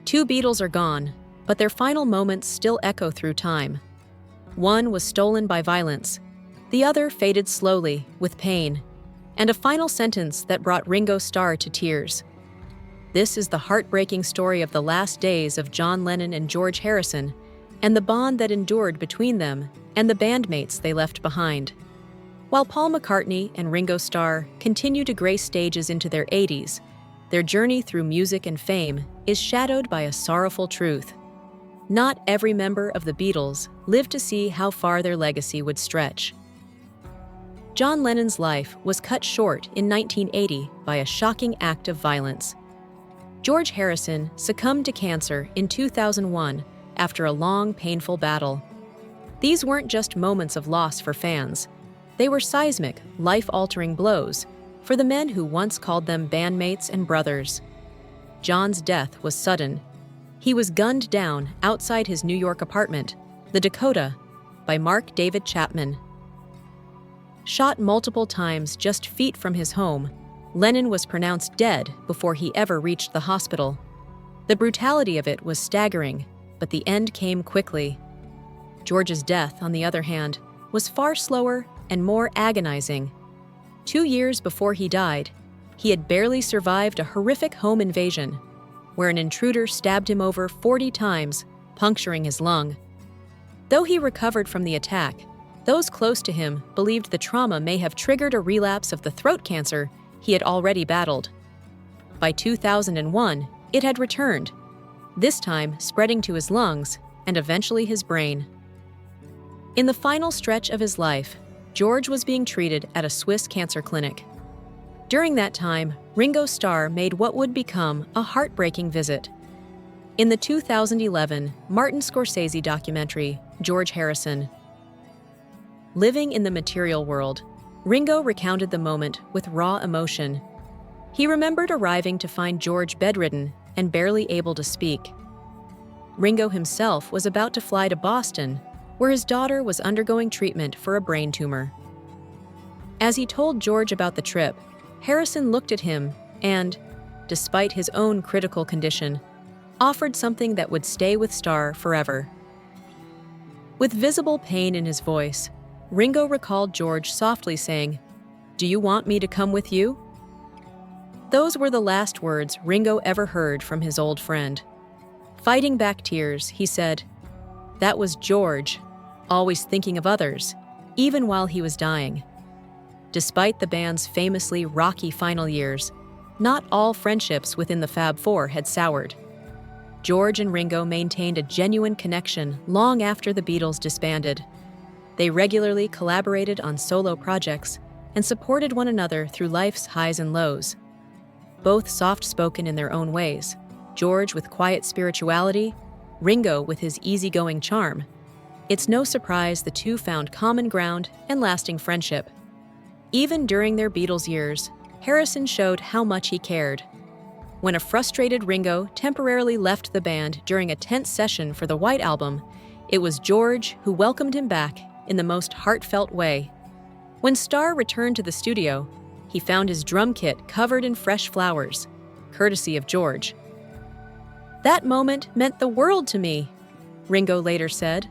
Two Beatles are gone, but their final moments still echo through time. One was stolen by violence, the other faded slowly, with pain, and a final sentence that brought Ringo Starr to tears. This is the heartbreaking story of the last days of John Lennon and George Harrison, and the bond that endured between them and the bandmates they left behind. While Paul McCartney and Ringo Starr continue to grace stages into their 80s, their journey through music and fame is shadowed by a sorrowful truth. Not every member of the Beatles lived to see how far their legacy would stretch. John Lennon's life was cut short in 1980 by a shocking act of violence. George Harrison succumbed to cancer in 2001 after a long, painful battle. These weren't just moments of loss for fans. They were seismic, life-altering blows for the men who once called them bandmates and brothers. John's death was sudden. He was gunned down outside his New York apartment, the Dakota, by Mark David Chapman. Shot multiple times just feet from his home, Lennon was pronounced dead before he ever reached the hospital. The brutality of it was staggering, but the end came quickly. George's death, on the other hand, was far slower and more agonizing. 2 years before he died, he had barely survived a horrific home invasion, where an intruder stabbed him over 40 times, puncturing his lung. Though he recovered from the attack, those close to him believed the trauma may have triggered a relapse of the throat cancer he had already battled. By 2001, it had returned, this time spreading to his lungs and eventually his brain. In the final stretch of his life, George was being treated at a Swiss cancer clinic. During that time, Ringo Starr made what would become a heartbreaking visit. In the 2011 Martin Scorsese documentary, George Harrison. Living in the material world, Ringo recounted the moment with raw emotion. He remembered arriving to find George bedridden and barely able to speak. Ringo himself was about to fly to Boston, where his daughter was undergoing treatment for a brain tumor. As he told George about the trip, Harrison looked at him and, despite his own critical condition, offered something that would stay with Starr forever. With visible pain in his voice, Ringo recalled George softly saying, "Do you want me to come with you?" Those were the last words Ringo ever heard from his old friend. Fighting back tears, he said, "That was George, always thinking of others, even while he was dying." Despite the band's famously rocky final years, not all friendships within the Fab Four had soured. George and Ringo maintained a genuine connection long after the Beatles disbanded. They regularly collaborated on solo projects and supported one another through life's highs and lows. Both soft-spoken in their own ways, George with quiet spirituality, Ringo with his easygoing charm. It's no surprise the two found common ground and lasting friendship. Even during their Beatles years, Harrison showed how much he cared. When a frustrated Ringo temporarily left the band during a tense session for the White Album, it was George who welcomed him back in the most heartfelt way. When Starr returned to the studio, he found his drum kit covered in fresh flowers, courtesy of George. "That moment meant the world to me," Ringo later said.